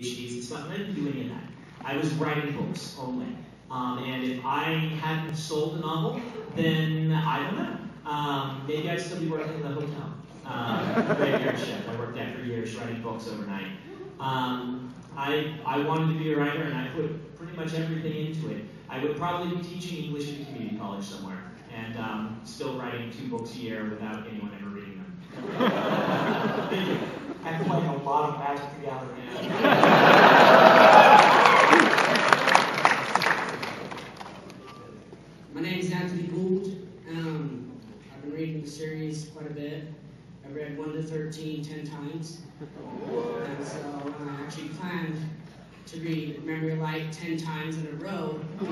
It's not, I didn't do any of that. I was writing books only. And if I hadn't sold a novel, then I don't know. Maybe I'd still be working in the hotel. Graveyard shift. I worked there for years writing books overnight. I wanted to be a writer, and I put pretty much everything into it. I would probably be teaching English at a community college somewhere, and still writing 2 books a year without anyone ever reading them. Thank you. And playing a lot of Magic the Gathering. My name is Anthony Gould. I've been reading the series quite a bit. I've read 1 to 13 10 times. And so I actually planned to read Memory of Light 10 times in a row. So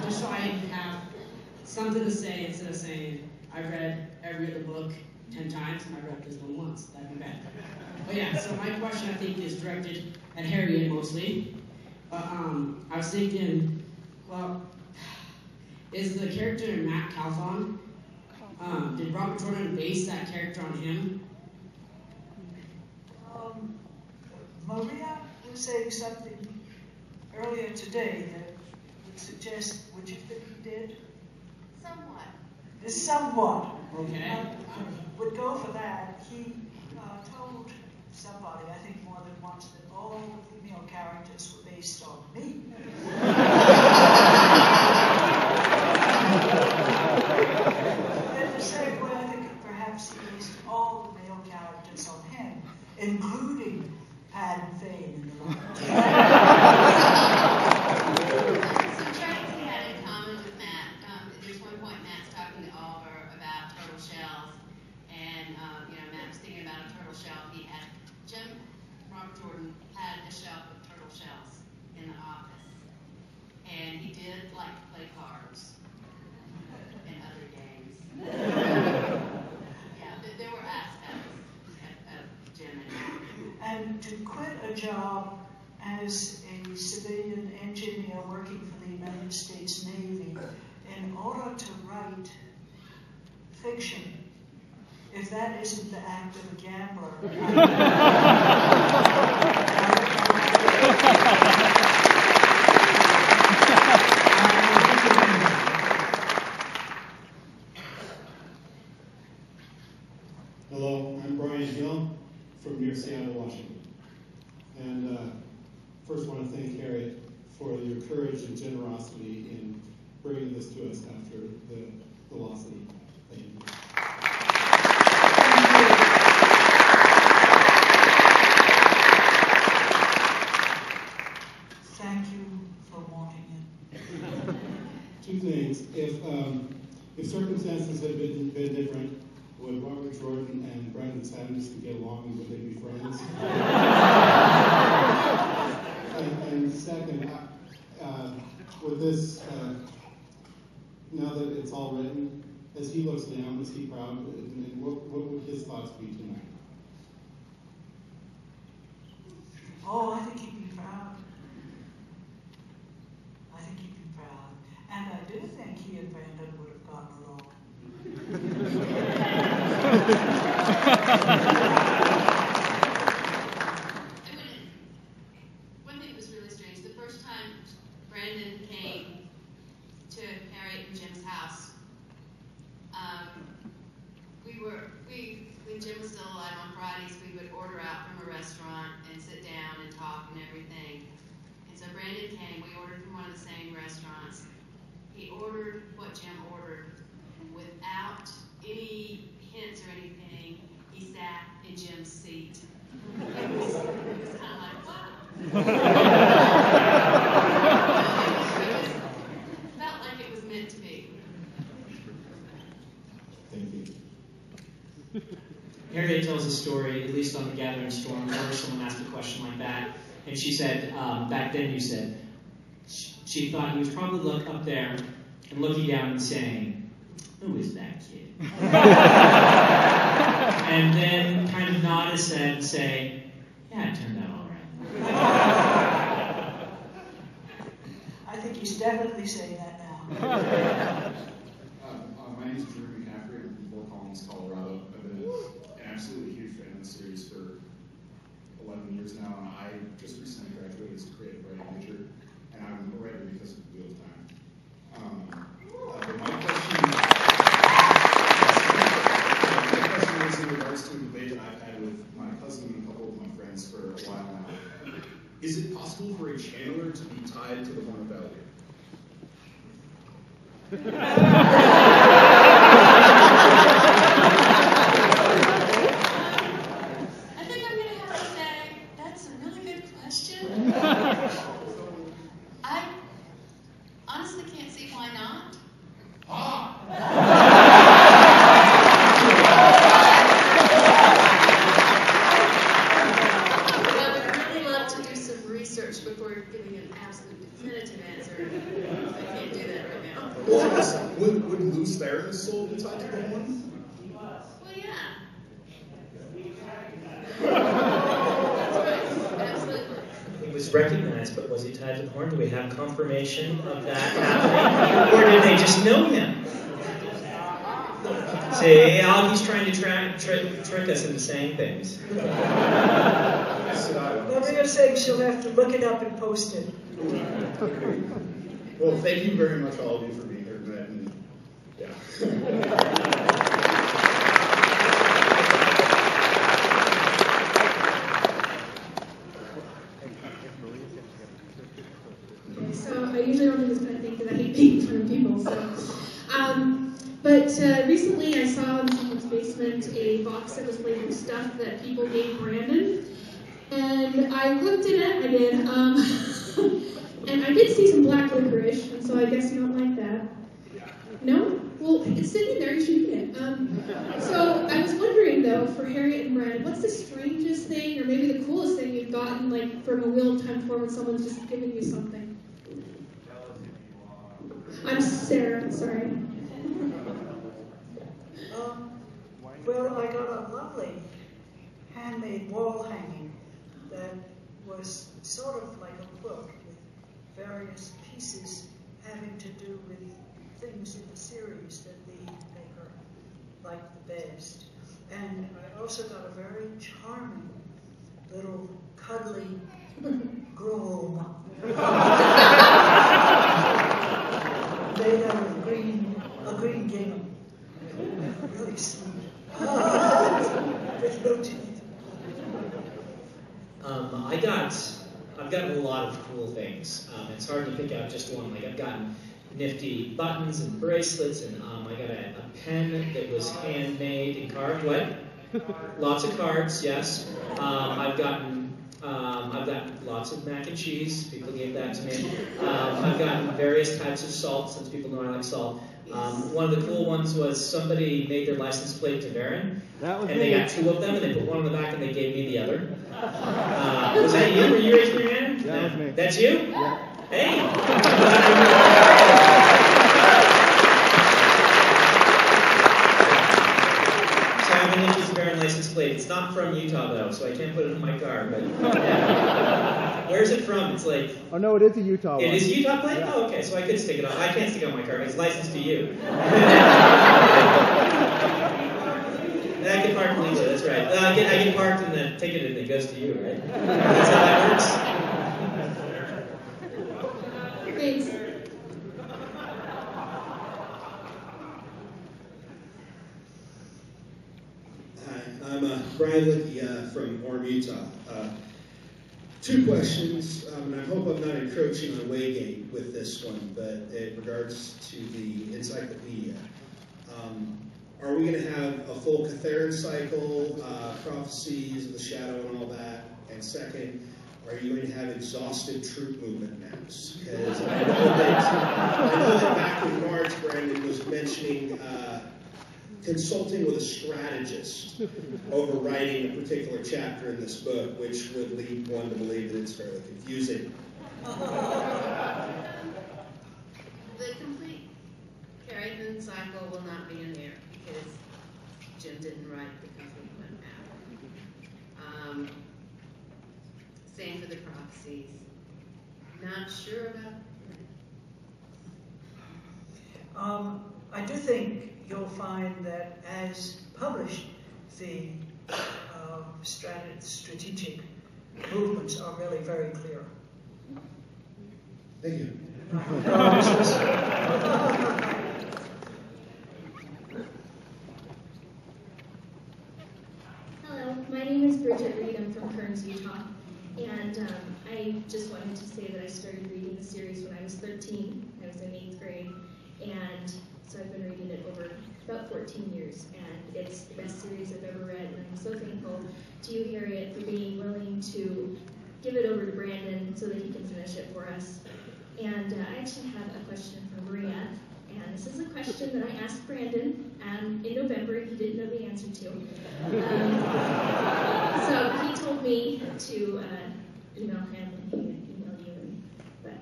just so I have something to say instead of saying I've read every other book 10 times and I read this one once. That'd be bad. But yeah, so my question I think is directed at Harriet mostly. I was thinking, well, is the character in Matt Calthon, did Robert Jordan base that character on him? Maria was saying something earlier today that would suggest, would you think he did? Somewhat. Somewhat. Okay. Would go for that. He told somebody, I think more than once, that all the female characters were based on me. In the same way, I think perhaps he based all the male characters on him, including Pad and Fane in the line. Some traits he had in common with Matt. There's one point Matt's talking to Oliver about turtle shells, and Matt was thinking about a turtle shell. He had Robert Jordan had a shelf of turtle shells in the office, and he did like to play cards and other games. Yeah, there were aspects of Jim And to quit a job as a civilian engineer working for the United States Navy in order to write fiction, if that isn't the act of a gambler. Hello, I'm Brian Hill from near Seattle, Washington. And first I want to thank Harriet for your courage and generosity in bringing this to us after the loss of Ethan. Thank you. Thank you for wanting it. 2 things. If circumstances had been different, would Robert Jordan and Brandon Sanders get along and would they be friends? and second, with this, now that it's all written, as he looks down, is he proud? And what would his thoughts be tonight? Oh, I think he'd be proud. I think he'd be proud. And I do think he and Brandon would have gotten along. One thing that was really strange, the first time Brandon came to Harriet and Jim's house, when Jim was still alive on Fridays, we would order out from a restaurant and sit down and talk and everything. And so Brandon came, we ordered from one of the same restaurants. He ordered what Jim ordered without any hints or anything. He sat in Jim's seat. It was kind of like, wow. It felt like it was meant to be. Thank you. Harriet tells a story, at least on the Gathering Storm, where someone asked a question like that, and she said, back then you said, she thought he was probably up there and looking down and saying, "Who is that kid?" And then kind of nod his head and say, "Yeah, it turned out all right." I think he's definitely saying that now. My name is Drew McCaffrey. I'm from Fort Collins, Colorado. I've been an absolutely huge fan of the series for just recently graduated as a creative writing major, and I'm a writer because of Wheel of Time. But my question is in regards to a debate that I've had with my cousin and a couple of my friends for a while now. Is it possible for a channeler to be tied to the horn of value? I think I'm going to have to say that's a really good question. I honestly can't see why not. I would really love to do some research before giving an absolute definitive answer. I can't do that right now. Would Luz Theron's soul be tied to the horn? Well, yeah. That's right. Absolutely. He was recognized, but was he tied to the horn? Do we have confirmation of that happening? Or did they just know him? See, Augie's trying to trick us into saying things. Maria says she'll have to look it up and post it. Well, thank you very much, all of you, for being here tonight. And, yeah. So I usually don't do this kind of thing because I hate being in front of people. But recently I saw in someone's basement a box that was labeled stuff that people gave Brandon, and I looked at it. I did, and I did see some black licorice, and so I guess you don't like that. No? Well, it's sitting there. You should eat it. So I was wondering though, for Harriet and Brandon, what's the strangest thing, or maybe the coolest thing you've gotten, like from a Wheel of Time form when someone's just given you something? I'm Sarah. Sorry. Well, I got a lovely handmade wall hanging that was sort of like a book with various pieces having to do with things in the series that the maker liked the best. And I also got a very charming little cuddly groom made out of a green gingham. Really sweet. With no teeth. I've gotten a lot of cool things. It's hard to pick out just one. Like I've gotten nifty buttons and bracelets, and I got a pen that was handmade and carved. What? Lots of cards, yes. I've gotten lots of mac and cheese. People gave that to me. I've gotten various types of salt, since people know I like salt. One of the cool ones was somebody made their license plate to Varen, and they got two of them, and they put one on the back, and they gave me the other. Was that you? Were you raising your hand? That was me. That's you? Yeah. Hey! So I have an Nikki's Varen license plate. It's not from Utah, though, so I can't put it in my car, but yeah. Where's it from? It's like... Oh, no, it is a Utah one. It is a Utah plate? Yeah. Oh, okay, so I could stick it on. I can't stick it on my car. It's licensed to you. And I can park legally, that's right. I get parked and the ticket and it goes to you, right? That's how that works? Thanks. Hi, I'm Brian Lickey from Orem, Utah. Two questions, and I hope I'm not encroaching on Waygate with this one, but in regards to the encyclopedia. Are we going to have a full Catharan cycle, prophecies of the shadow and all that? And second, are you going to have exhaustive troop movement maps? Because I know that back in March, Brandon was mentioning consulting with a strategist over writing a particular chapter in this book, which would lead one to believe that it's fairly confusing. The complete Carrington cycle will not be in there because Jim didn't write the complete one out. Same for the prophecies. Not sure about. I do think you'll find that as published, the strategic movements are really very clear. Thank you. Hello, my name is Bridget Reed. I'm from Kearns, Utah. And I just wanted to say that I started reading the series when I was 13. I was in 8th grade. And so I've been reading it over about 14 years. And it's the best series I've ever read. And I'm so thankful to you, Harriet, for being willing to give it over to Brandon so that he can finish it for us. And I actually have a question for Maria. And this is a question that I asked Brandon in November. He didn't know the answer to. So he told me to email him and he would email you. But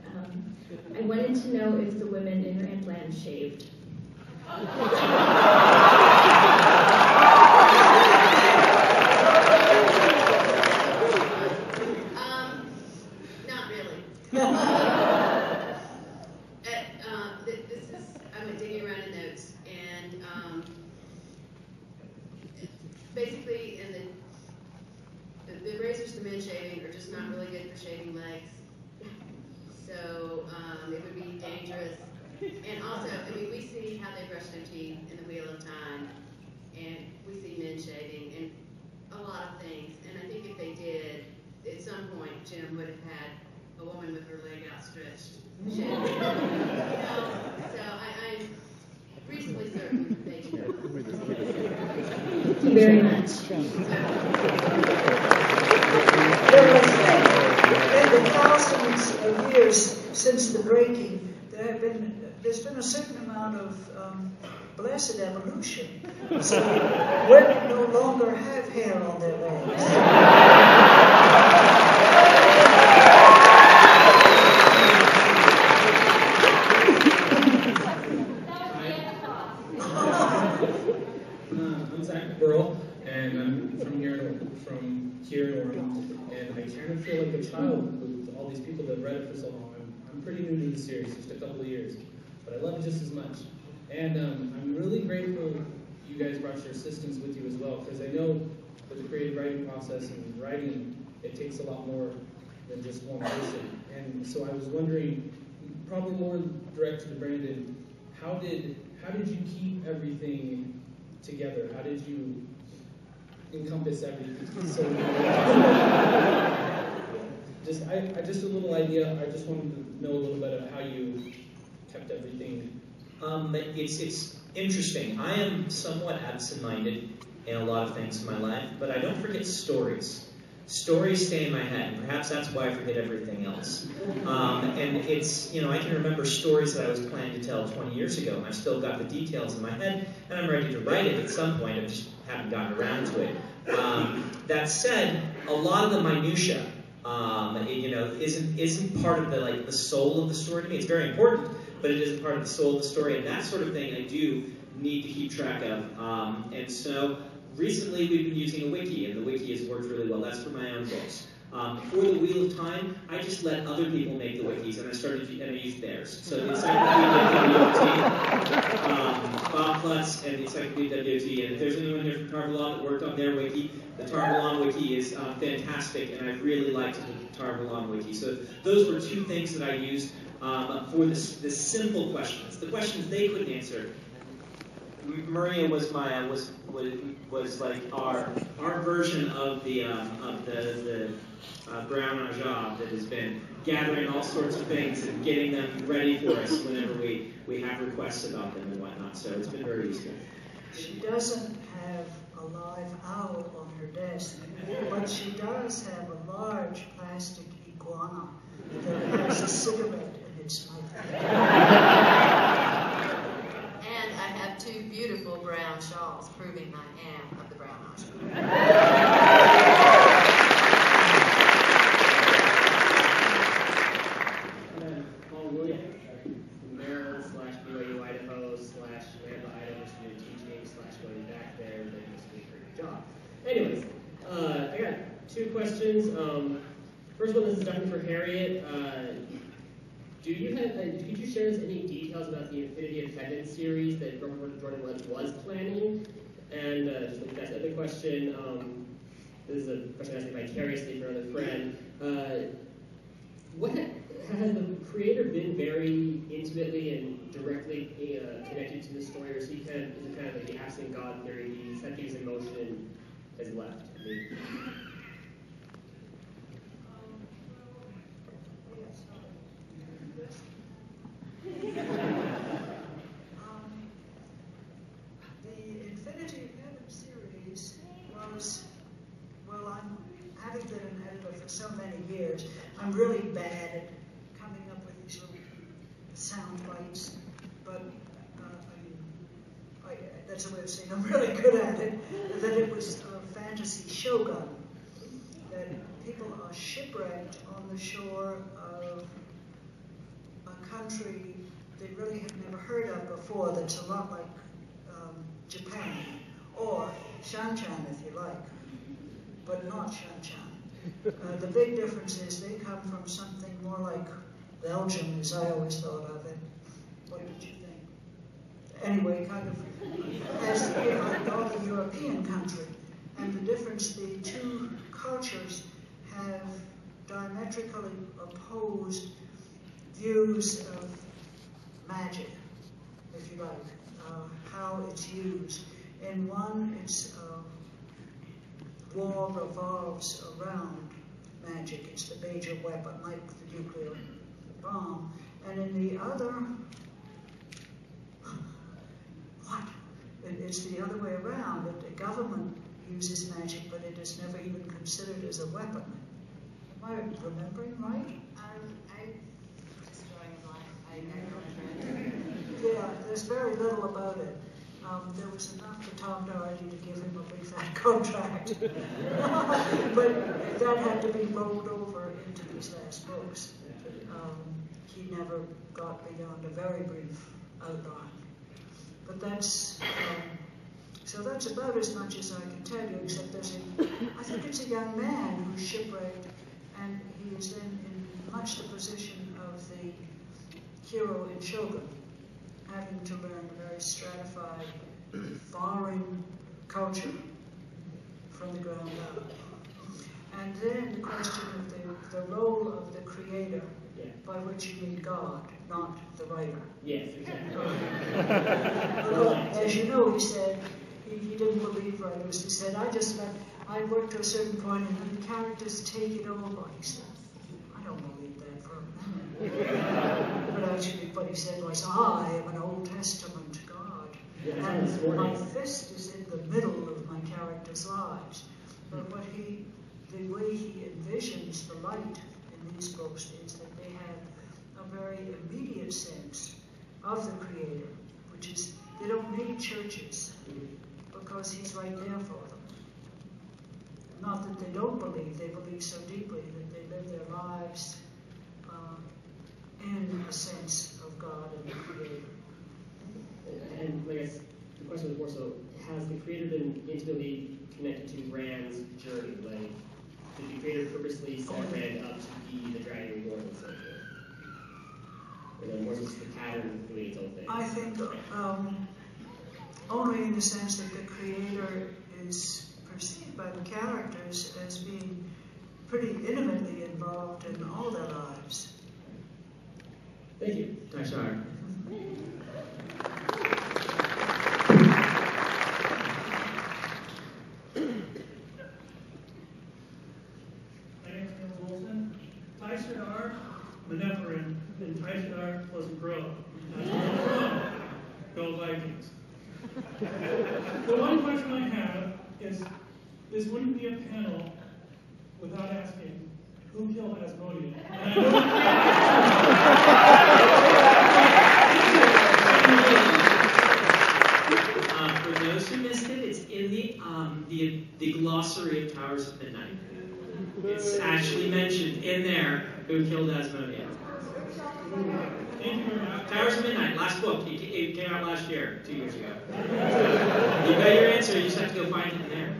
I wanted to know if the women in Randland shaved. Not really. I went digging around in notes, and basically, the razors to men shaving are just not really good for shaving legs. So it would be dangerous. And also, I mean, we see how they brush their teeth in the Wheel of Time, and we see men shaving, and a lot of things. And I think if they did, at some point, Jim would have had a woman with her leg outstretched shaving. So I'm reasonably certain they do. Thank you very much. In the thousands of years since the breaking, there's been a certain amount of blessed evolution. So women no longer have hair on their legs. I'm Zach Burrell, and I'm from here in Oregon, and I kind of feel like a child with all these people that have read it for so long. I'm pretty new to the series, just a couple of years, but I love it just as much. And I'm really grateful you guys brought your assistants with you as well, because I know with the creative writing process and writing, it takes a lot more than just one person. And so I was wondering, probably more direct to Brandon, how did you keep everything together? How did you encompass everything? So, just a little idea. I just wanted to know a little bit of how you kept everything. It's interesting. I am somewhat absent-minded in a lot of things in my life, but I don't forget stories. Stories stay in my head, and perhaps that's why I forget everything else. And it's, I can remember stories that I was planning to tell 20 years ago, and I've still got the details in my head, and I'm ready to write it at some point. I just haven't gotten around to it. That said, a lot of the minutia, isn't part of the soul of the story to me. It's very important, but it isn't part of the soul of the story, and that sort of thing I do need to keep track of. And so recently we've been using a wiki, and the wiki has worked really well. That's for my own books. For the Wheel of Time, I just let other people make the wikis, and I used theirs. So the Encyclopedia WOT, Bob Klutz and the Encyclopedia WOT, and if there's anyone here from Tarvalon that worked on their wiki, the Tarvalon wiki is fantastic, and I really liked the Tarvalon wiki. So those were two things that I used for the simple questions, the questions they couldn't answer. Maria was like our version of the Brown job that has been gathering all sorts of things and getting them ready for us whenever we have requests about them and whatnot. So it's been very useful. She doesn't have a live owl on her desk, but she does have a large plastic iguana that has a cigarette in its mouth. I have two beautiful brown shawls proving I am of the brown eye. And then Paul Williams, from Maryland / BYU Idaho / Lambda Idaho, which you're teaching / going back there, then just doing a great job. Anyways, I got two questions. First one, this is definitely for Harriet. Could you share us any details about the Infinity of Pendants series that Jordan was planning? And just like that other question, this is a question asked vicariously for another friend. Has the creator been very intimately and directly connected to the story, or is it kind of like the absent God theory? He set things in motion and has left. The Infinity of Heaven series was, well, having been an editor for so many years, I'm really bad at coming up with these little sound bites, but that's a way of saying I'm really good at it, that it was a fantasy shogun, that people are shipwrecked on the shore of a country they really have never heard of before, that's a lot like Japan, or Shanchan if you like, but not Shanchan. The big difference is they come from something more like Belgium, as I always thought of it. What did you think? Anyway, kind of as a Northern European country. And the difference, the two cultures have diametrically opposed views of magic, if you like, how it's used. In one, it's war revolves around magic. It's the major weapon, like the nuclear bomb. And in the other, it's the other way around. The government uses magic, but it is never even considered as a weapon. Am I remembering right? Yeah, there's very little about it. There was enough for Tom Doherty to give him a big fat contract. But that had to be rolled over into these last books. He never got beyond a very brief outline. But that's, so that's about as much as I can tell you, except I think it's a young man who's shipwrecked, and he is then in much the position of the hero in Shogun, having to learn a very stratified, foreign culture from the ground up. And then the question of the role of the creator, by which you mean God, not the writer. Yes, exactly. As you know, he said, he didn't believe writers. He said, I worked to a certain point and then the characters take it over. He said, I don't believe that for a minute. But actually what he said was, I am an Old Testament God. And my fist is in the middle of my characters' lives. But the way he envisions the light in these books is that they have a very immediate sense of the Creator, which is they don't need churches because he's right there for them. Not that they don't believe, they believe so deeply that they live their lives in a sense of God and the Creator. And I guess the question was more so, has the Creator been intimately connected to Rand's journey? Like, did the Creator purposely set Rand up to be the Dragon Reborn and so forth? Or then more just the pattern of doing its own thing? I think only in the sense that the Creator is perceived by the characters as being pretty intimately involved in all their lives. Thank you. Tashar. Tyshadar, Menephrin, and Tyshadar was a grow. Go Vikings. The one question I have is, this wouldn't be a panel without asking, who killed Asmodean? For those who missed it, it's in the glossary of Towers of Midnight. It's actually mentioned in there who killed Asmodean. Towers of Midnight, last book. It came out last year, 2 years ago. You got your answer, you just have to go find it in there.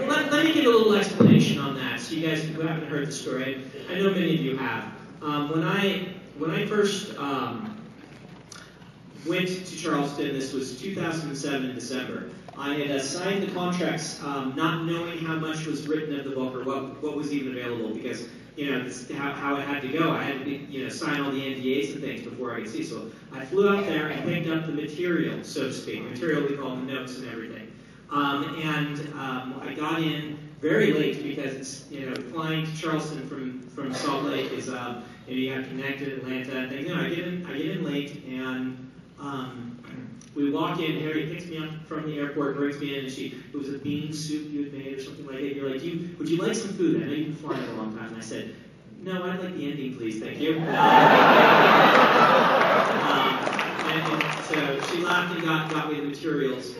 Let me give a little explanation on that, so you guys who haven't heard the story. I know many of you have. When I first went to Charleston, this was 2007 in December, I had signed the contracts not knowing how much was written of the book or what was even available, because this is how it had to go. I had to sign all the NDAs and things before I could see. So I flew out there and picked up the material, so to speak, material we call the notes and everything. I got in very late because it's flying to Charleston from Salt Lake is you have connected Atlanta and things. I get in late and we walk in. Harry picks me up from the airport, brings me in, and it was a bean soup you had made or something like that. You're like, would you like some food? I know you've been flying a long time. And I said, no, I'd like the ending, please, thank you. And so she laughed and got me the materials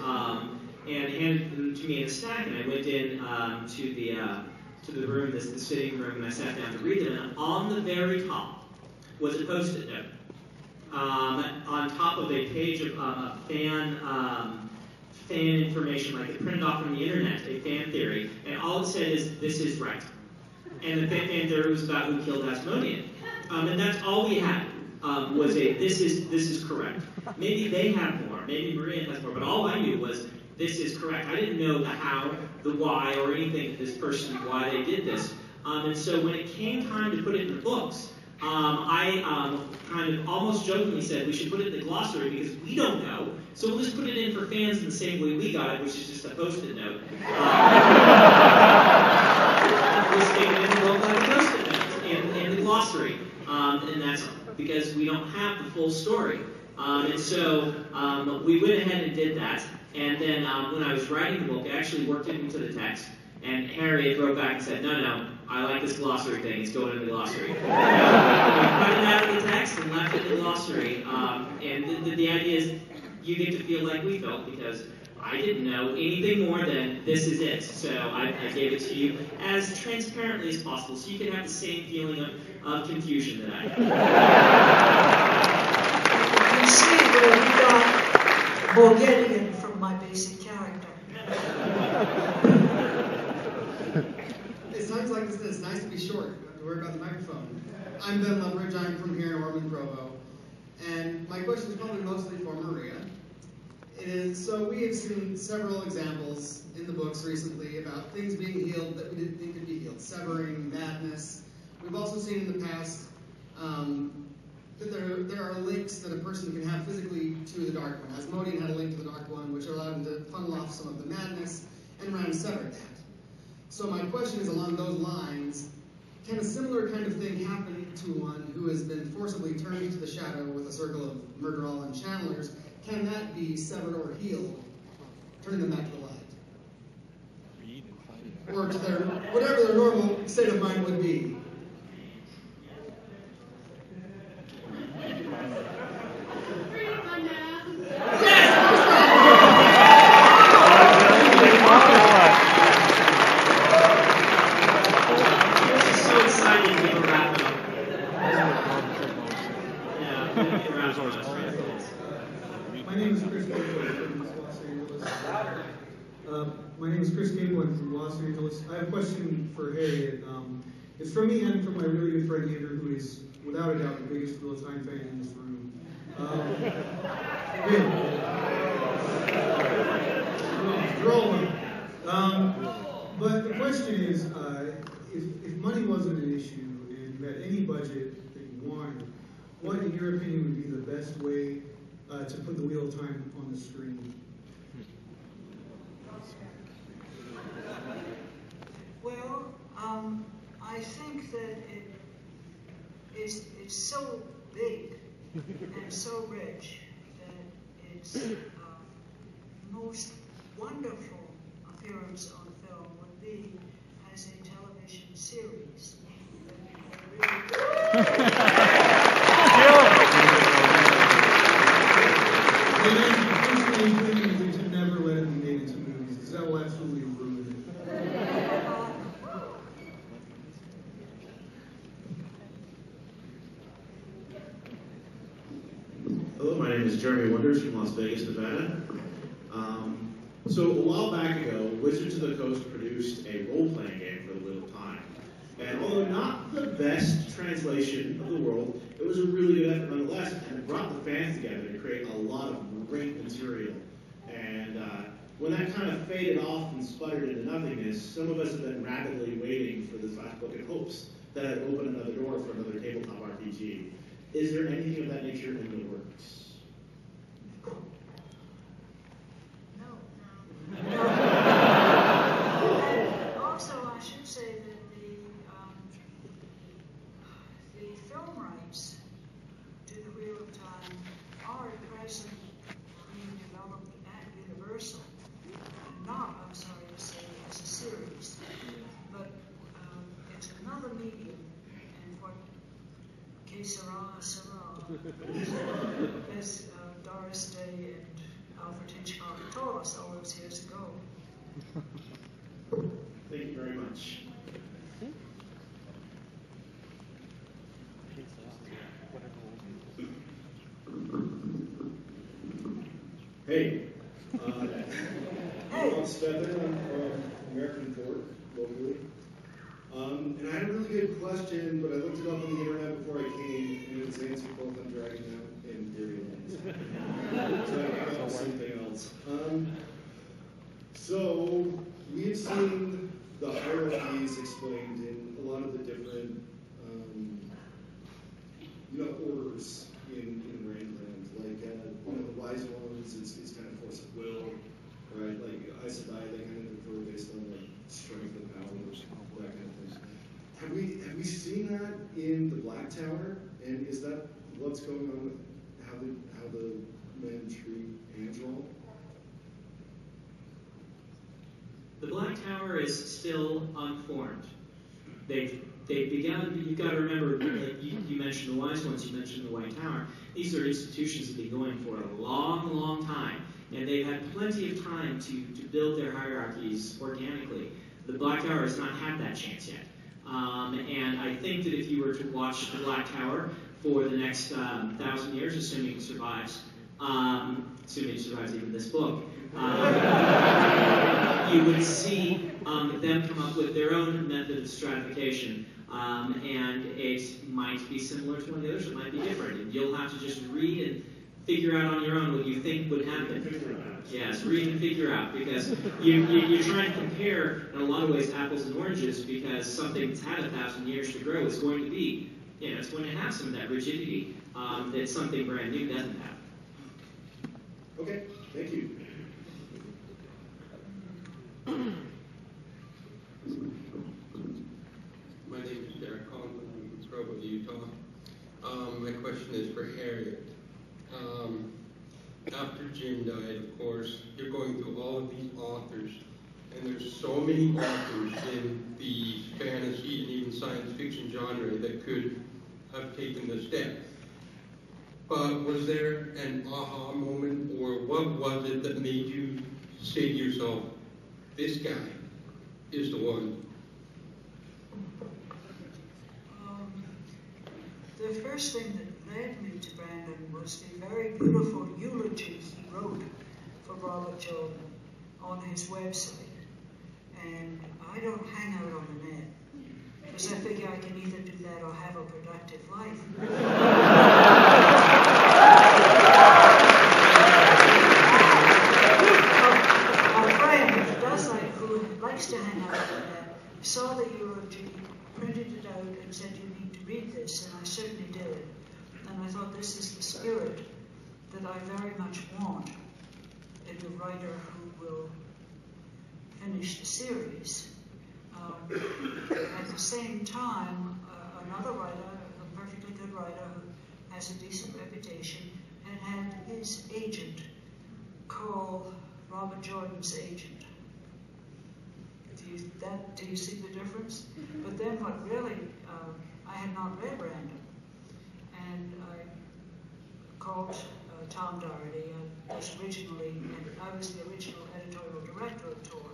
and handed them to me in a stack, and I went in to the room, the sitting room, and I sat down to read them. And on the very top was a Post-it note. On top of a page of fan information, like they printed off from the internet, a fan theory, and all it said is, "This is right." And the fan theory was about who killed Asmodean. And that's all we had, was this is correct. Maybe they have more, maybe Maria has more, but all I knew was, this is correct. I didn't know the how, the why, or anything of this person, why they did this. And so when it came time to put it in the books, I kind of almost jokingly said we should put it in the glossary because we don't know, so we'll just put it in for fans in the same way we got it, which is just a Post-it note. We'll stick it in the book like a Post-it note in the glossary, and that's because we don't have the full story. And so we went ahead and did that, and then when I was writing the book, I actually worked it into the text, and Harriet wrote back and said, no, I like this glossary thing, it's going in the glossary. We cut it out of the text and left it in the glossary, and the idea is you get to feel like we felt, because I didn't know anything more than this is it, so I gave it to you as transparently as possible, so you can have the same feeling of confusion that I had. You can see where we got Bulgarian from my basic character. It's times like this, it's nice to be short. You don't have to worry about the microphone. I'm Ben Loveridge. I'm from here in Ormond, Provo. And my question is probably mostly for Maria. So we have seen several examples in the books recently about things being healed that we didn't think could be healed. Severing, madness. We've also seen in the past that there are links that a person can have physically to the Dark One. Asmodean had a link to the Dark One, which allowed him to funnel off some of the madness, and Ram severed that. So my question is along those lines, can a similar kind of thing happen to one who has been forcibly turned into the shadow with a circle of Murderall and channelers? Can that be severed or healed? Turn them back to the light? Or to their, whatever their normal state of mind would be. My name is Chris Gable. I'm from Los Angeles. I have a question for Harriet. It's from me and from my really good friend Andrew, who is without a doubt the biggest Wheel of Time fan in this room. You're all one. But the question is, if money wasn't an issue and you had any budget that you wanted, what, in your opinion, would be the best way to put the Wheel of Time on the screen? Well, I think that it's so big and so rich that its most wonderful appearance on film would be as a television series. They should never let it be made into movies, because that will absolutely ruin it. Hello, my name is Jeremy Wonders from Las Vegas, Nevada. So a while back ago, Wizards of the Coast produced a role-playing game for the Wheel of Time. And although not the best translation of the world, it was a really good effort nonetheless, and it brought the fans together to create a lot of great material. And when that kind of faded off and sputtered into nothingness, some of us have been rapidly waiting for this last book in hopes that it would open another door for another tabletop RPG. Is there anything of that nature in the works? And also, I should say that the film rights to the Wheel of Time are at present being developed at Universal. Not, I'm sorry to say, as a series, but it's another medium, and what que sera, as Doris Day and Alfred Hitchcock told us all those years ago. Thank you very much. Hey, I'm Stephen. I'm from American Fork, locally. And I had a really good question, but I looked it up on the internet before I came, and it was answered both on Dragon Out and Dairylands. So I got something else. So we have seen the hierarchies explained in a lot of the different, orders in Randland. Like, the wise ones, it's kind of force of will, right? Like Aes Sedai, they kind of confer based on like strength and power, that kind of thing. Have we seen that in the Black Tower? And is that what's going on with how the men treat Andral? The Black Tower is still unformed. They've begun. You've got to remember, like you mentioned the Wise Ones, you mentioned the White Tower. These are institutions that have been going for a long, long time, and they've had plenty of time to build their hierarchies organically. The Black Tower has not had that chance yet. And I think that if you were to watch the Black Tower for the next 1,000 years, assuming it survives even this book, you would see them come up with their own method of stratification. And it might be similar to one of the others, it might be different. And you'll have to just read and figure out on your own what you think would happen. Yes, read and figure out, because you're trying to compare, in a lot of ways, apples and oranges, because something that's had 1,000 years to grow is going to be, it's going to have some of that rigidity that something brand new doesn't have. Okay, thank you. My name is Derek Conklin. I'm from Provo, Utah. My question is for Harriet. After Jim died, of course, you're going through all of these authors, and there's so many authors in the fantasy and even science fiction genre that could have taken the step. But was there an aha moment, or what was it that made you say to yourself, this guy is the one? The first thing that led me to Brandon was the very beautiful eulogy he wrote for Robert Jordan on his website. And I don't hang out on the net, because I figure I can either do that or have a productive life. A friend who likes to hang out on the net saw the eulogy, printed it out, and said, you need to read this, and I certainly did. And I thought, this is the spirit that I very much want in the writer who will finish the series. At the same time, another writer, a perfectly good writer who has a decent reputation, had his agent call Robert Jordan's agent. Do you see the difference? But then what really, I had not read Random, and I called Tom Doherty. I was the original editorial director of Tor,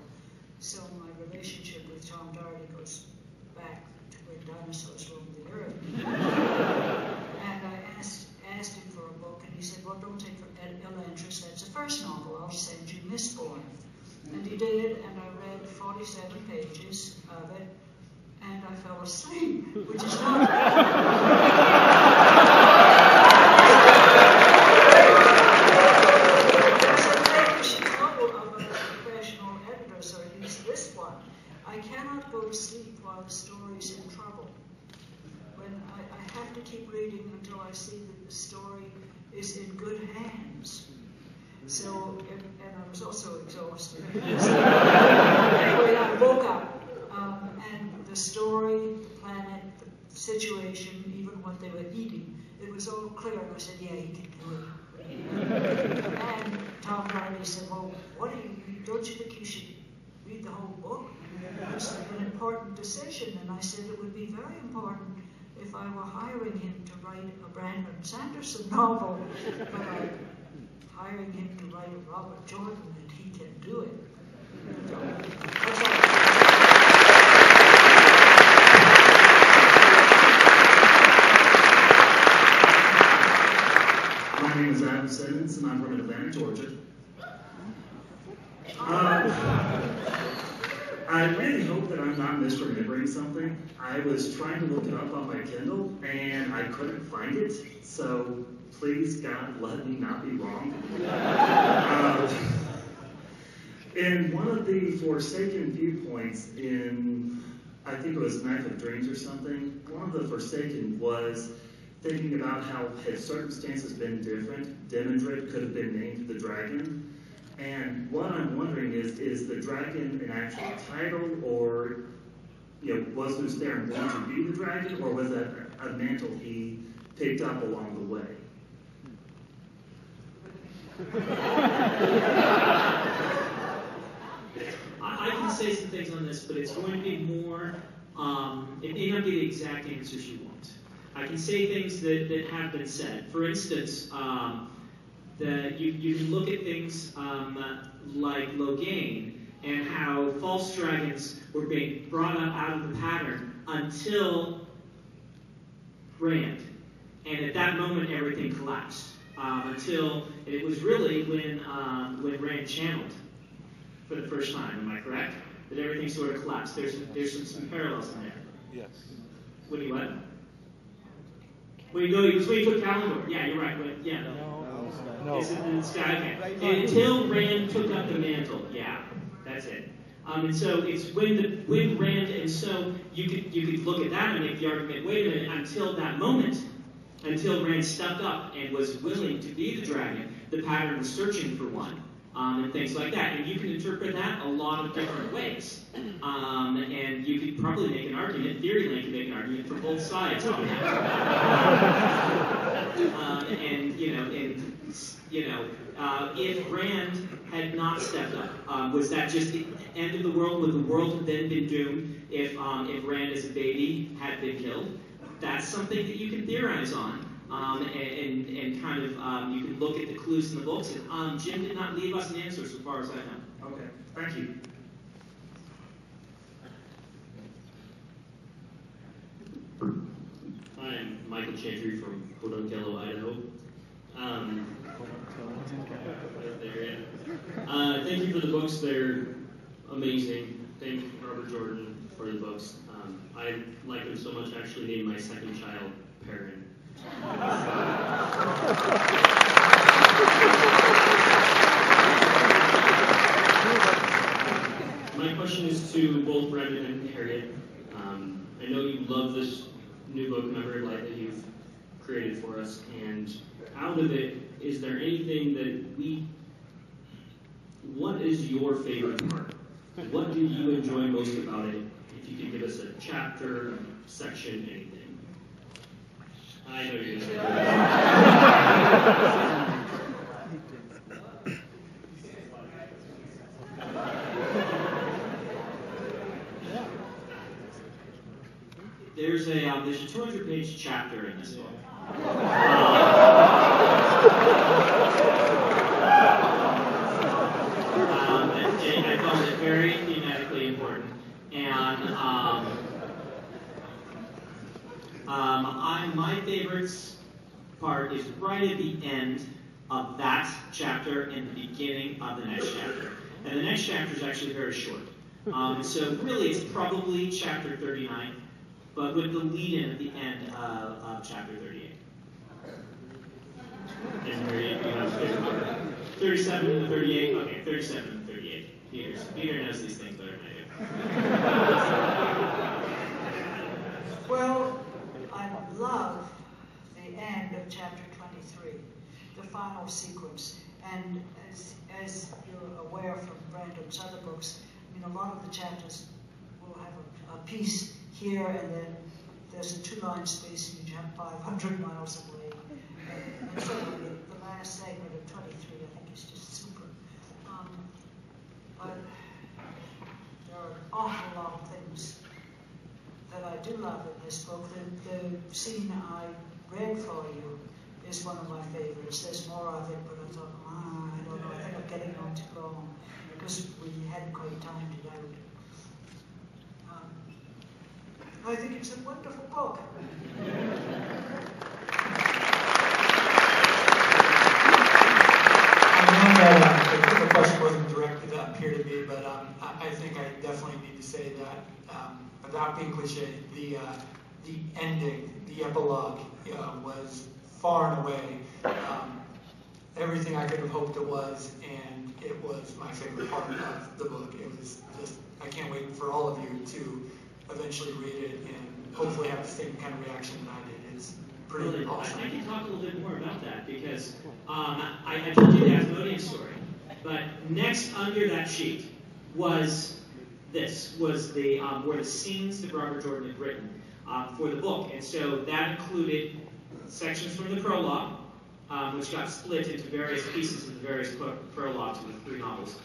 so my relationship with Tom Doherty goes back to when dinosaurs roamed the earth. And I asked him for a book, and he said, well, don't take ill interest, that's the first novel, I'll send you Mistborn. And he did, and I read 47 pages of it, and I fell asleep, which is not There's a famous novel of a asleep while the story's in trouble. When I have to keep reading until I see that the story is in good hands. So, and I was also exhausted. So, anyway, I woke up, and the story, the planet, the situation, even what they were eating, it was all clear. And I said, yeah, he can do it. And Tom Riley said, well, don't you think you should read the whole book? It's an important decision. And I said it would be very important if I were hiring him to write a Brandon Sanderson novel, but I'm hiring him to write a Robert Jordan, and he can do it. So, that's all. My name is Adam Simmons, and I'm from Atlanta, Georgia. I really hope that I'm not misremembering something. I was trying to look it up on my Kindle, and I couldn't find it, so please, God, let me not be wrong. In one of the Forsaken viewpoints in, I think it was Knife of Dreams or something, one of the Forsaken was thinking about how had circumstances been different, Demandred could have been named the dragon. And what I'm wondering is the dragon an actual title, or was Lews Therin born to be the dragon, or was that a mantle he picked up along the way? I can say some things on this, but it's going to be more, it may not be the exact answers you want. I can say things that have been said. For instance, you can look at things like Logain and how false dragons were being brought up out of the pattern until Rand. And at that moment, everything collapsed. Until it was really when Rand channeled for the first time. Am I correct? That everything sort of collapsed. There's some parallels in there. Yes. When you what? When you took Kalimdor. Yeah, you're right. No. It's in the sky. Okay. Until Rand took up the mantle. Yeah, that's it. And so it's when Rand, and so you could look at that and make the argument. Wait a minute. Until that moment, until Rand stepped up and was willing to be the dragon, the pattern was searching for one, and things like that. And you can interpret that a lot of different ways. And you could probably make an argument. Theoryland could make an argument for both sides on that. If Rand had not stepped up, was that just the end of the world? Would the world have then been doomed if Rand as a baby had been killed? That's something that you can theorize on, and kind of you can look at the clues in the books. And Jim did not leave us an answer, so far as I know. Okay, thank you. I'm Michael Chantry from Podunkello, Idaho. Thank you for the books. They're amazing. Thank Robert Jordan for the books. I like them so much, I actually named my second child Perrin. My question is to both Brandon and Harriet. I know you love this new book, Memory Light, that you've created for us, and out of it, is there anything that what is your favorite part? What do you enjoy most about it? If you could give us a chapter, section, anything. I know you're going to say There's a 200-page chapter in this book. And I found it very thematically important. And my favorite part is right at the end of that chapter and the beginning of the next chapter. And the next chapter is actually very short. So really, it's probably chapter 39. But with the lead-in at the end of chapter 38. And Harriet, you have a favorite part? 37 and 38? Okay, 37 and 38. Peter knows these things better than I do. Well, I love the end of chapter 23, the final sequence. And as you're aware from Brandon's other books, I mean, a lot of the chapters will have a piece here, and then there's a two-line space, and you jump 500 miles away. And so the last segment of 23, I think, is just super. But there are an awful lot of things that I do love in this book. The scene I read for you is one of my favorites. There's more of it, but I thought, I don't know, I think I'm getting on too long because we hadn't quite timed it out. I think it's a wonderful book. The question wasn't directed up here to me, but I think I definitely need to say that, without being cliche, the ending, the epilogue, was far and away everything I could have hoped it was, and it was my favorite part of the book. It was just, I can't wait for all of you to eventually read it and hopefully have the same kind of reaction that I did. It's pretty awesome. I can talk a little bit more about that because I told you the Asmodean story, but next under that sheet was this, was the were the scenes that Robert Jordan had written for the book, and so that included sections from the prologue, which got split into various pieces of the various prologues of the three novels,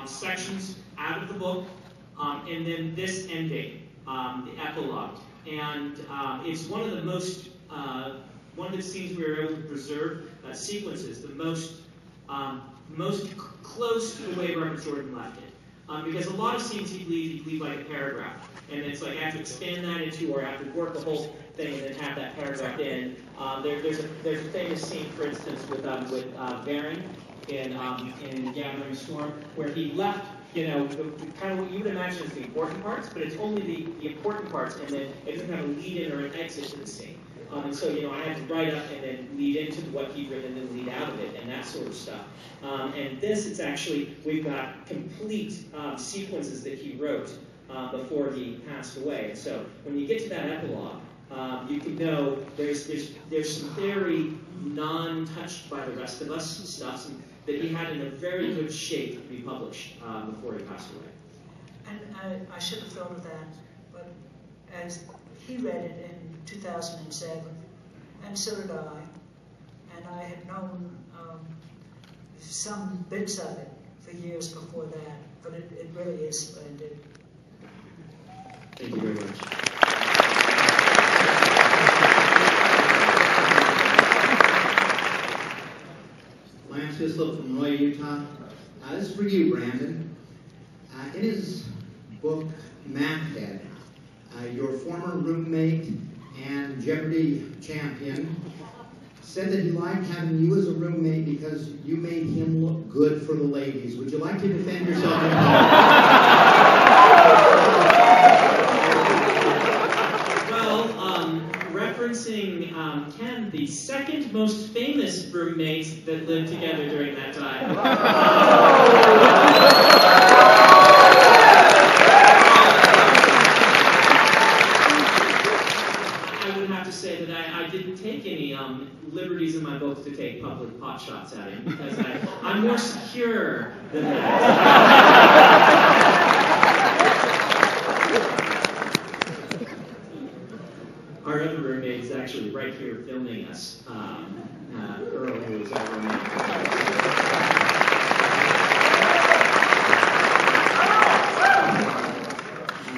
sections out of the book, and then this ending, the epilogue, and it's one of the most one of the scenes we were able to preserve sequences, the most close to the way Robert Jordan left it. Because a lot of scenes he'd leave like a paragraph. And it's like I have to expand that into, or I have to work the whole thing and then have that paragraph in. There's a famous scene, for instance, with Varen in Gathering Storm, where he left, kind of what you would imagine as the important parts, but it's only the important parts, and then it doesn't have a lead-in or an exit to the scene. And so, I had to write up and then lead into what he'd written and then lead out of it and that sort of stuff. And this, it's actually, we've got complete sequences that he wrote before he passed away. And so when you get to that epilogue, you can know there's some very non-touched by the rest of us stuff that he had in a very good shape to be published before he passed away. And I should have thought of that, but as he read it in 2007, and so did I, and I had known some bits of it for years before that, but it really is splendid. Thank you very much. Lance Hislop from Roy, Utah. This is for you, Brandon. In his book, Map Head, your former roommate and Jeopardy champion said that he liked having you as a roommate because you made him look good for the ladies. Would you like to defend yourself in public? Well, referencing Ken, the second most famous roommate that lived together during that time. I would have to say that I didn't take any liberties in my book to take public pot shots at him because I'm more secure than that. Our other roommate is actually right here filming us. Earl, who is our roommate.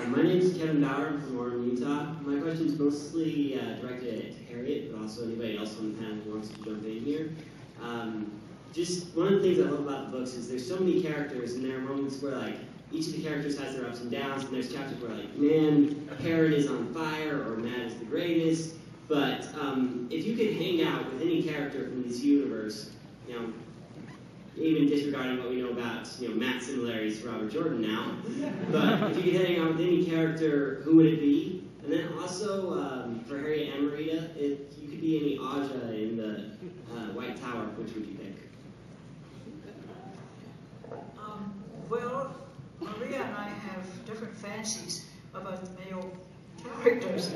My name is Kevin Bauer. I'm from Orem, Utah. My question is mostly directed at Harriet, but also anybody else on the panel who wants to jump in here. Just one of the things I love about the books is there's so many characters, and there are moments where each of the characters has their ups and downs, and there's chapters where man, Harriet is on fire, or Matt is the greatest. But if you could hang out with any character from this universe, even disregarding what we know about Matt's similarities to Robert Jordan now, but if you could hang out with any character, who would it be? And then also for Harriet and Marita, if you could be any Aja in the White Tower, which would you pick? Well, Maria and I have different fancies about the male characters.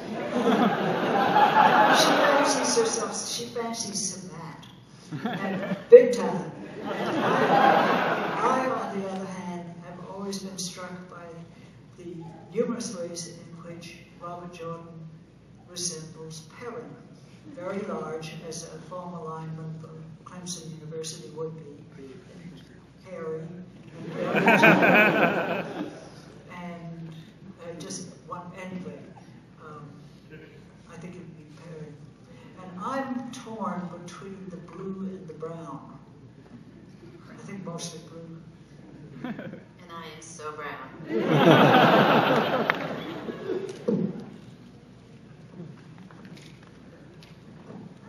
She fancies Matt, and big time. I, on the other hand, have always been struck by the numerous ways in which Robert Jordan resembles Perrin. Very large, as a former lineman from Clemson University would be, hairy, and just one anyway. I think it would be Perrin. And I'm torn between the blue and the brown. I think mostly blue. And I am so brown.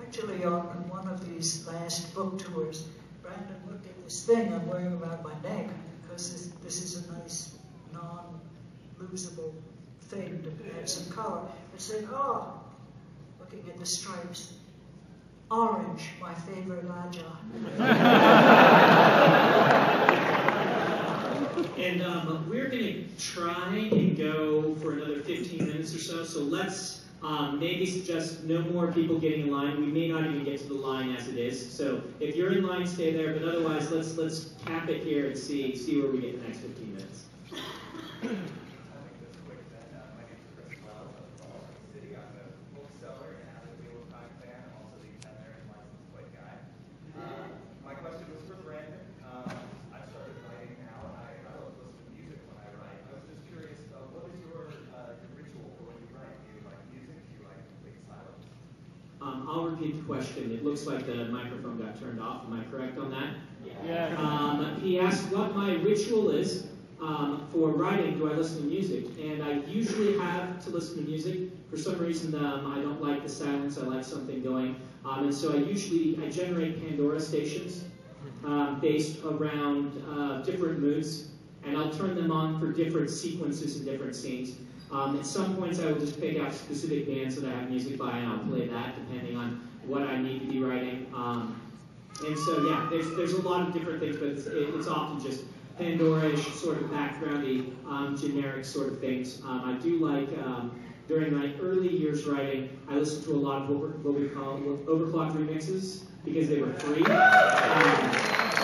Actually, on one of these last book tours, Brandon looked at this thing I'm wearing around my neck, because this is a nice, non-losable thing to add some color, and said, oh, looking at the stripes, orange, my favorite Aja. And we're going to try and go for another 15 minutes or so let's maybe suggest no more people getting in line. We may not even get to the line as it is. So if you're in line, stay there. But otherwise, let's cap it here and see where we get the next 15 minutes. My question was for Brandon. I started writing now, and I love listening to music when I write. I was just curious, what is your ritual for when you write? Do you like music? Do you like complete silence? I'll repeat the question. It looks like the microphone got turned off. Am I correct on that? Yeah. He asked what my ritual is for writing. Do I listen to music? And I usually have to listen to music. For some reason, I don't like the silence. I like something going. And so I generate Pandora stations based around different moods, and I'll turn them on for different sequences and different scenes. At some points, I will just pick out specific bands that I have music by, and I'll play that depending on what I need to be writing. And so, yeah, there's a lot of different things, but it's often just Pandora-ish, sort of backgroundy, generic sort of things. I do like, during my early years writing, I listened to a lot of what we call overclocked remixes, because they were free.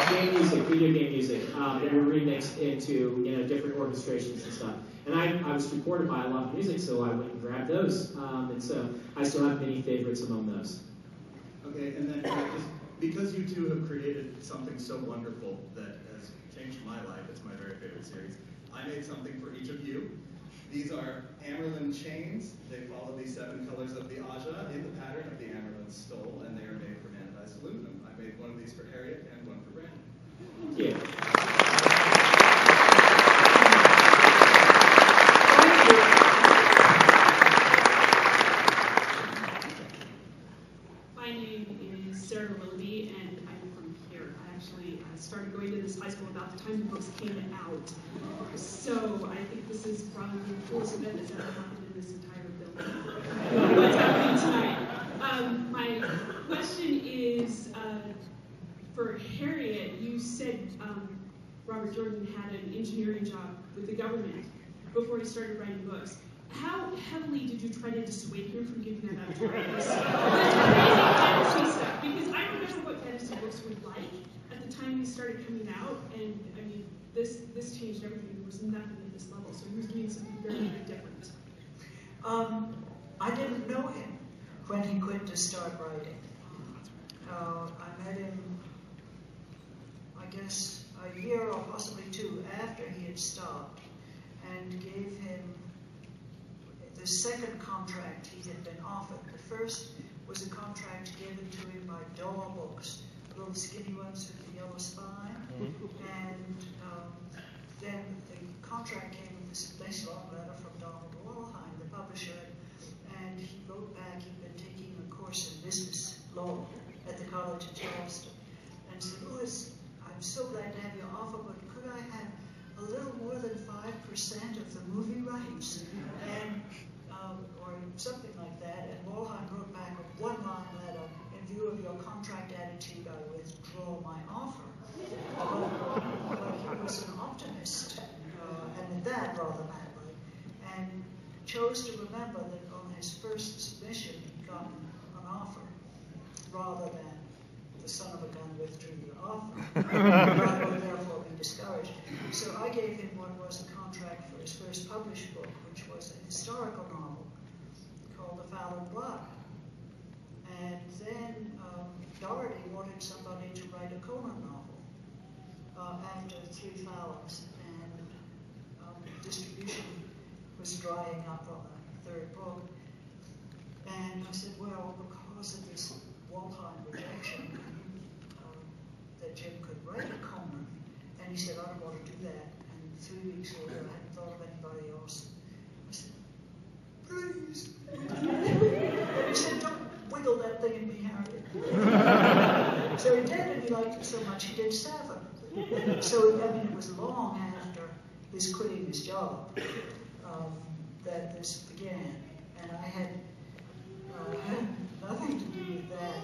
Game music, video game music, that were remixed into different orchestrations and stuff. And I was supported by a lot of music, so I went and grabbed those. And so I still have many favorites among those. Okay, and then just because you two have created something so wonderful that has changed my life, it's my very favorite series, I made something for each of you. These are Amerlin chains. They follow the 7 colors of the Aja in the pattern of the Amerlin stole, and they are made from anodized aluminum. I made one of these for Harriet and one for Brandon. Thank you. My name is Sarah Willoughby, and I'm from here. I actually started going to this high school about the time the books came out. So I think this is probably the coolest event that's ever happened in this entire building. What's happening tonight? My question is for Harriet. You said Robert Jordan had an engineering job with the government before he started writing books. How heavily did you try to dissuade him from giving that up to write this fantasy stuff? Because I remember what fantasy books were like at the time he started coming out, and I mean, this changed everything. There was nothing at this level, so he was doing something very, very different. I didn't know him when he quit to start writing. I met him, I guess, a year or possibly 2 after he had stopped, and gave him the second contract he had been offered. The first was a contract given to him by Dole Books, little skinny ones with the yellow spine. And then the contract came with this nice long letter from Donald Walheim, the publisher, and he wrote back he'd been taking a course in business law at the College of Charleston, and said, Louis, I'm so glad to have your offer, but could I have a little more than 5% of the movie rights? And or something like that, and Walheim wrote back a 1-line letter, in view of your contract attitude, I withdraw my offer. But he was an optimist, chose to remember that on his first submission he'd gotten an offer rather than the son of a gun withdrew the offer. I would therefore be discouraged. So I gave him what was a contract for his first published book, which was a historical novel called The Foul of Blood. And then Doherty wanted somebody to write a Conan novel after Three Fowls, and distribution was drying up on the third book. And I said, well, because of this Waldheim rejection, that Jim could write a Conan. And he said, I don't want to do that. And 3 weeks later, I hadn't thought of anybody else. I said, please. And he said, don't wiggle that thing in me, Harriet. So he did, and he liked it so much, he did 7. So, I mean, it was long after his quitting his job that this began. And I had nothing to do with that,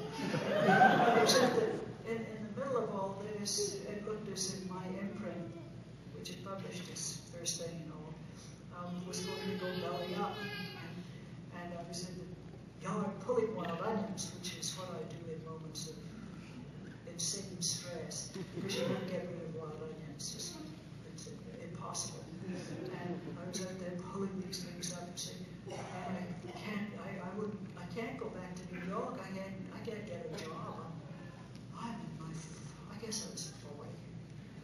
except that in the middle of all this, it looked as if my imprint, which had published his first thing and all, was going to go belly up. And I was in the yard pulling wild onions, which is what I do in moments of insane stress, because you don't get rid of wild onions, it's impossible. And I was out there pulling these things up and saying, I can't go back to New York. I can't get a job. I guess I was 40.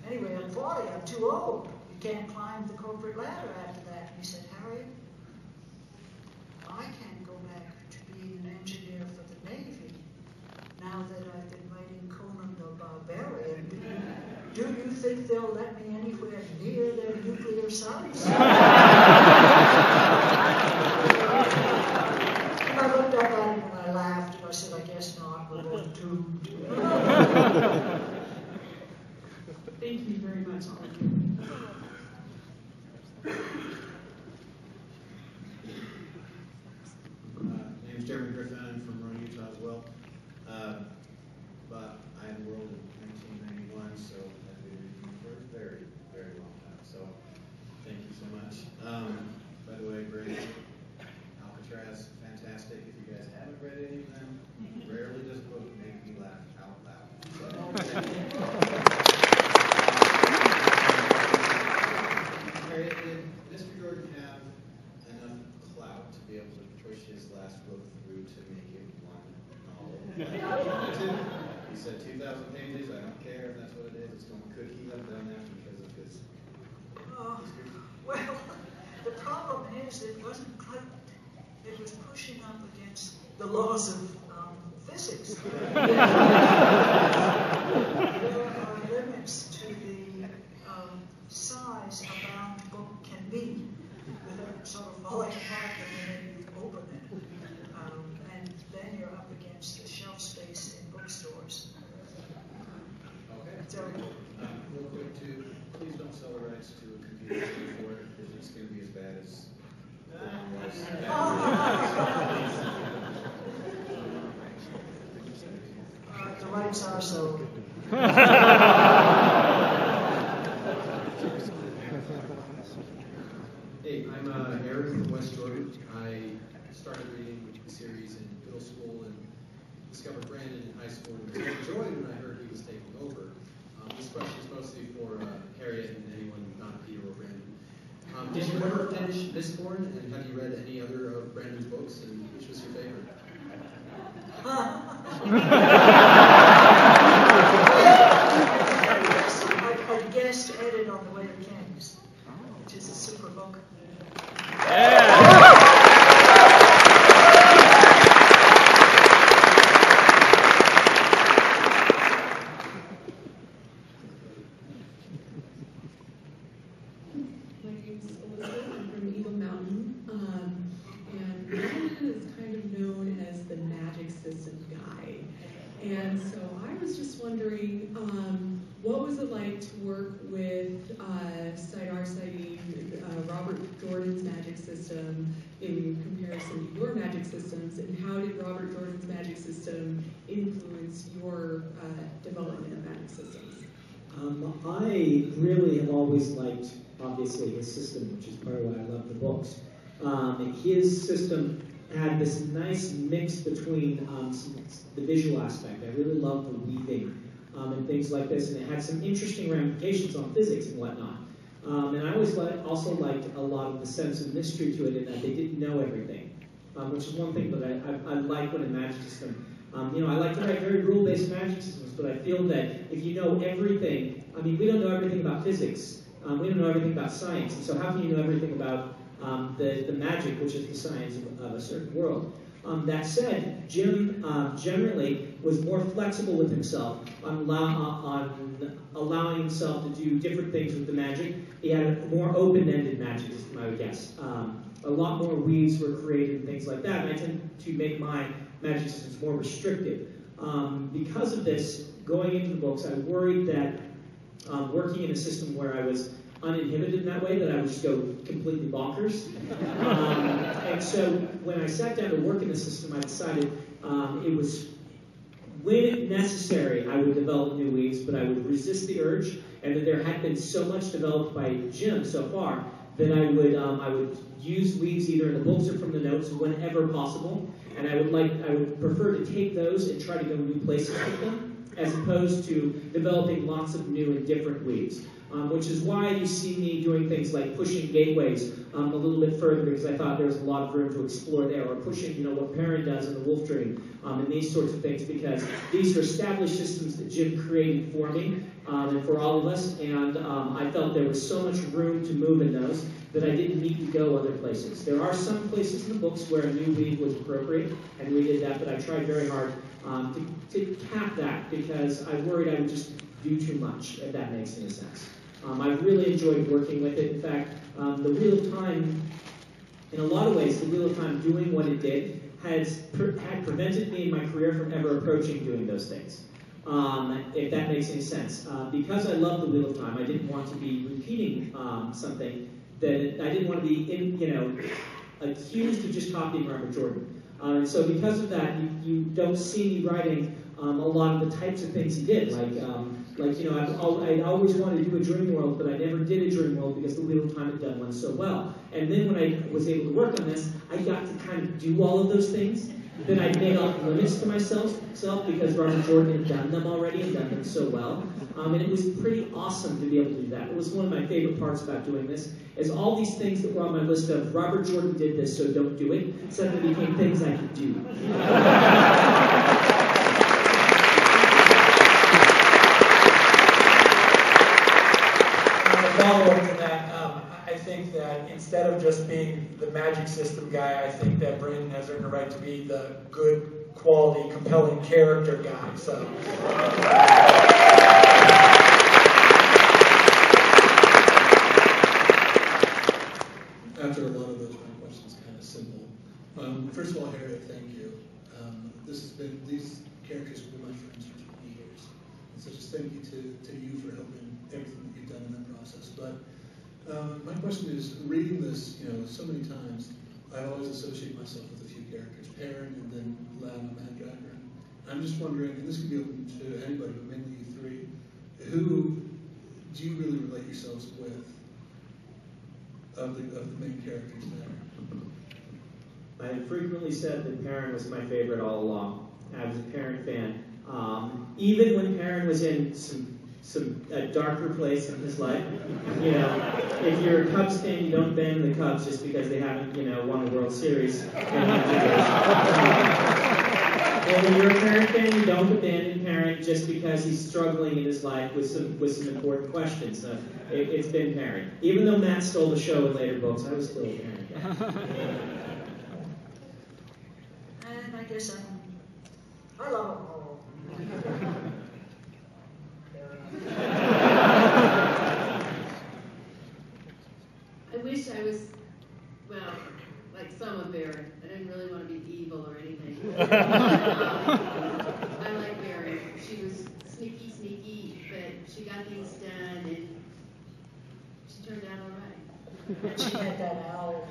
Anyway, I'm 40. I'm too old. You can't climb the corporate ladder after that. And he said, Harriet, I can't go back to being an engineer for the Navy now that I've been writing Conan the Barbarian. Do you think they'll let me anywhere near their nuclear sites? I looked up at him and I laughed and I said, I guess not, we're both doomed. Thank you very much, all of you. My name is Jeremy Griffin. I'm from Rome, Utah as well. But I had the world in 1991, so I've been reading for a very, very long time. So thank you so much. By the way, great. Alcatraz, fantastic. If you guys haven't read any of them, rarely does a book make me laugh out loud. So, Harriet, did Mr. Jordan have enough clout to be able to push his last book through to make it one novel? He said 2,000 pages. I don't care if that's what it is. Could he have done that because of his? Well, the problem is it wasn't clout. It was pushing up against the laws of physics. There are limits to the size a bound book can be without sort of falling apart the minute you open it. And then you're up against the shelf space in bookstores. Okay. So, real quick too, please don't sell the rights to a computer for it, because it's going to be as bad as the rights are sold. Hey, I'm Eric from West Jordan. I started reading the series in middle school and discovered Brandon in high school and was overjoyed when I heard he was taking over. This question is mostly for Harriet and anyone not Peter or Brandon. Did you ever finish Mistborn, and have you read any other of Brandon's books, and which was your favorite? I guessed Edit on the Way of Kings, which is a super book. And so I was just wondering, what was it like to work with Saidar Said, Robert Jordan's magic system in comparison to your magic systems, and how did Robert Jordan's magic system influence your development of magic systems? I really have always liked, obviously, his system, which is part of why I love the books. his system had this nice mix between the visual aspect. I really love the weaving and things like this, and it had some interesting ramifications on physics and whatnot. And I always also liked a lot of the sense of mystery to it in that they didn't know everything, which is one thing that I like when a magic system. I like to write very rule-based magic systems, but I feel that if you know everything, I mean, we don't know everything about physics. We don't know everything about science, and so how can you know everything about the magic, which is the science of a certain world? That said, Jim generally was more flexible with himself on allowing himself to do different things with the magic. He had a more open-ended magic system, I would guess. A lot more weaves were created and things like that, and I tend to make my magic systems more restrictive. Because of this, going into the books, I worried that working in a system where I was uninhibited in that way, that I would just go completely bonkers. And so when I sat down to work in the system, I decided it was, when necessary, I would develop new weaves, but I would resist the urge, and that there had been so much developed by Jim so far that I would use weaves either in the books or from the notes whenever possible, and I would prefer to take those and try to go new places with them, as opposed to developing lots of new and different weaves. Which is why you see me doing things like pushing gateways a little bit further, because I thought there was a lot of room to explore there, or pushing, what Perrin does in the Wolf Dream, and these sorts of things, because these are established systems that Jim created for me and for all of us, and I felt there was so much room to move in those that I didn't need to go other places. There are some places in the books where a new weave was appropriate, and we did that, but I tried very hard to cap that, because I worried I would just do too much, if that makes any sense. I've really enjoyed working with it. In fact, the Wheel of Time, in a lot of ways, the Wheel of Time doing what it did had prevented me in my career from ever approaching doing those things, if that makes any sense. Because I love the Wheel of Time, I didn't want to be repeating something that I didn't want to be, accused of just copying Robert Jordan. And so because of that, you don't see me writing a lot of the types of things he did, I'd always wanted to do a dream world, but I never did a dream world because the Wheel of Time had done one so well. And then when I was able to work on this, I got to kind of do all of those things. Then I made off limits to myself because Robert Jordan had done them already and done them so well. And it was pretty awesome to be able to do that. It was one of my favorite parts about doing this, is all these things that were on my list of Robert Jordan did this, so don't do it, suddenly became things I could do. Follow-up to that, I think that instead of just being the magic system guy, I think that Brandon has earned a right to be the good, quality, compelling character guy. So. After a lot of those, my question's kind of simple. First of all, Harriet, thank you. These characters have been my friends for 20 years. And so just thank you to you for helping everything that you've done in that process. But my question is, reading this, so many times, I always associate myself with a few characters, Perrin and then Lam Mandragora. I'm just wondering, and this could be open to anybody, but mainly you three, who do you really relate yourselves with of the main characters there? I have frequently said that Perrin was my favorite all along. I was a Perrin fan. Even when Perrin was in some darker place in his life, if you're a Cubs fan, you don't abandon the Cubs just because they haven't, won the World Series. And when you're a Perrin fan, you don't abandon Perrin just because he's struggling in his life with some important questions. It's been Perrin. Even though Matt stole the show in later books, I was still a Perrin fan. And I guess I love them all. I wish I was, like some of Barry. I didn't really want to be evil or anything. I like Barry. She was sneaky, but she got things done, and she turned out all right. And she had that owl.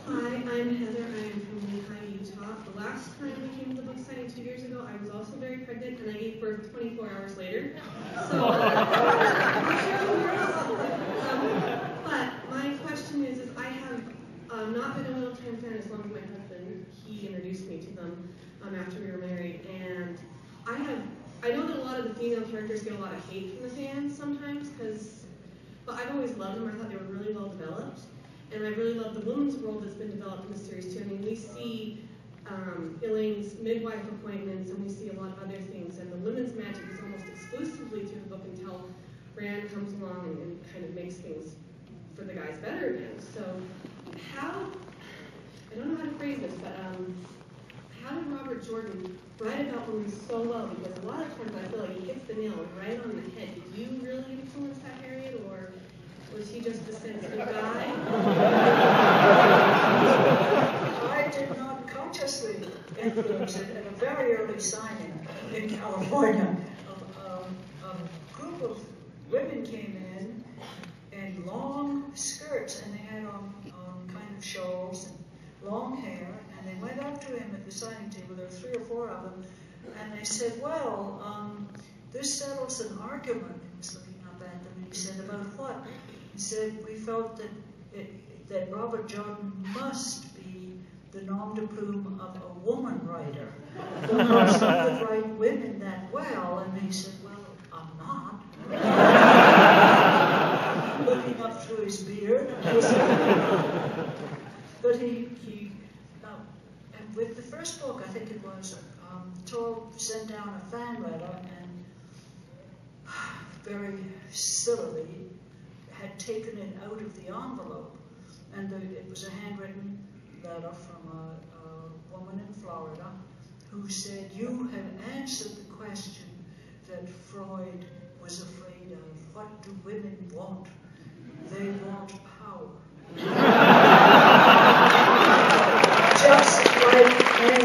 Hi, I'm Heather. I am from Lehigh, Utah. The last time we came to the book signing 2 years ago, I was also very pregnant, and I gave birth 24 hours later. So, but hate from the fans sometimes, but I've always loved them. I thought they were really well developed. And I really love the women's world that's been developed in the series too. I mean, we see Elaine's midwife appointments, and we see a lot of other things. And the women's magic is almost exclusively through the book until Rand comes along and kind of makes things for the guys better again. So I don't know how to phrase this, but how did Robert Jordan write about women so well? Because a lot of times I feel like he hits the nail right on the head. Did you really influence that, Harriet, or was he just a sensitive guy? I did not consciously influence it. At a very early signing in California, a group of women came in long skirts, and they had on kind of shawls and long hair, and they went up to him at the signing table. There were 3 or 4 of them, and they said, well, this settles an argument. He was looking up at them, and he said, about what? He said, we felt that Robert Jordan must be the nom de plume of a woman writer, because he could write women that well. And he said, well, I'm not. Looking up through his beard. But he and with the first book, I think it was, sent down a fan letter, and very sillily had taken it out of the envelope, and it was a handwritten letter from a woman in Florida who said, you have answered the question that Freud was afraid of. What do women want? They want power. Just like men.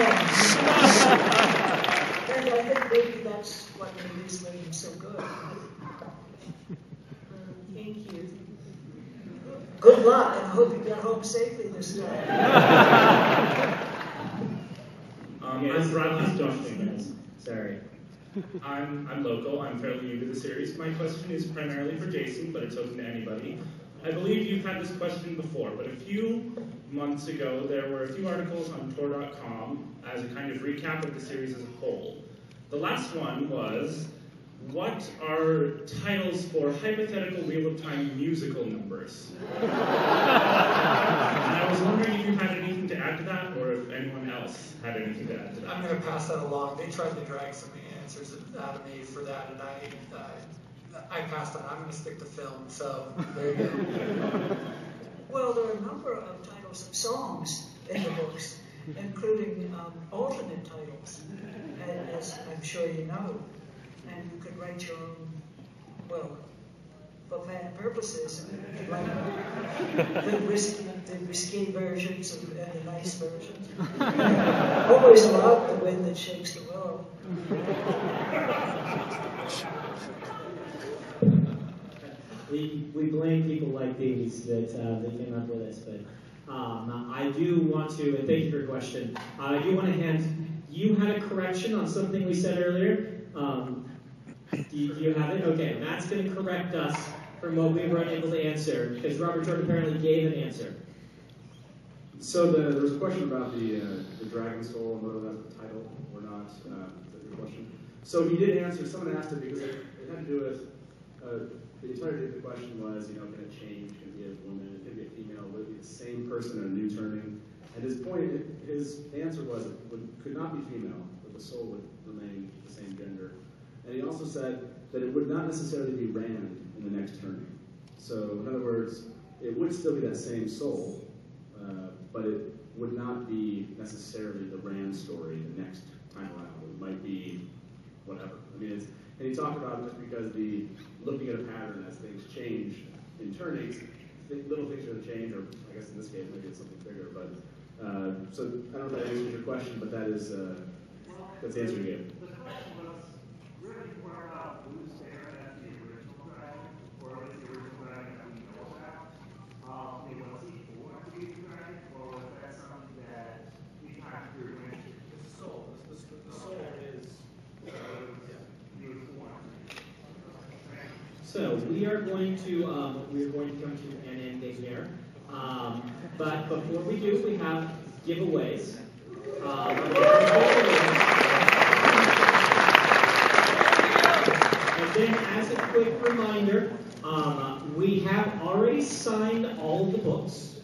And I think maybe that's what made his name so good. Thank you. Good luck, and I hope you get home safely this time. I'm Bradley Johnson. Sorry. I'm local. I'm fairly new to the series. My question is primarily for Jason, but it's open to anybody. I believe you've had this question before, but a few months ago, there were a few articles on Tor.com as a kind of recap of the series as a whole. The last one was, what are titles for hypothetical Wheel of Time musical numbers? And I was wondering if you had anything to add to that, or if anyone else had anything to add to that. I'm going to pass that along. They tried to drag some answers out of me for that, and I passed on. I'm going to stick to film, so there you go. Well, there are a number of titles of songs in the books, including alternate titles, as I'm sure you know. And you could write your own, well, for fan purposes, like the risky versions and the nice versions. Always love the wind that shakes the willow. We blame people like these that came up with this, but I do want to, and thank you for your question, I do want to hand, you had a correction on something we said earlier. Do you have it? Okay, Matt's going to correct us from what we were unable to answer, because Robert Jordan apparently gave an answer. So there was a question about the Dragon Soul and whether that's the title or not. Is that your question? So he did answer. Someone asked it because it had to do with the entirety of the question was, can it change? Can it be a woman? Can it be a female? Would it be the same person in a new turning? And his answer was it could not be female, but the soul would remain the same gender. And he also said that it would not necessarily be Rand in the next turning. So, in other words, it would still be that same soul, but it would not be necessarily the Rand story the next time around. It might be whatever. And he talked about just because looking at a pattern as things change in turnings, little things are going to change, or I guess in this case maybe it's something bigger. But so I don't know if that answers your question, but that's the answer you gave. So we are going to come to an ending here. But before we do, we have giveaways. And then as a quick reminder, we have already signed all of the books.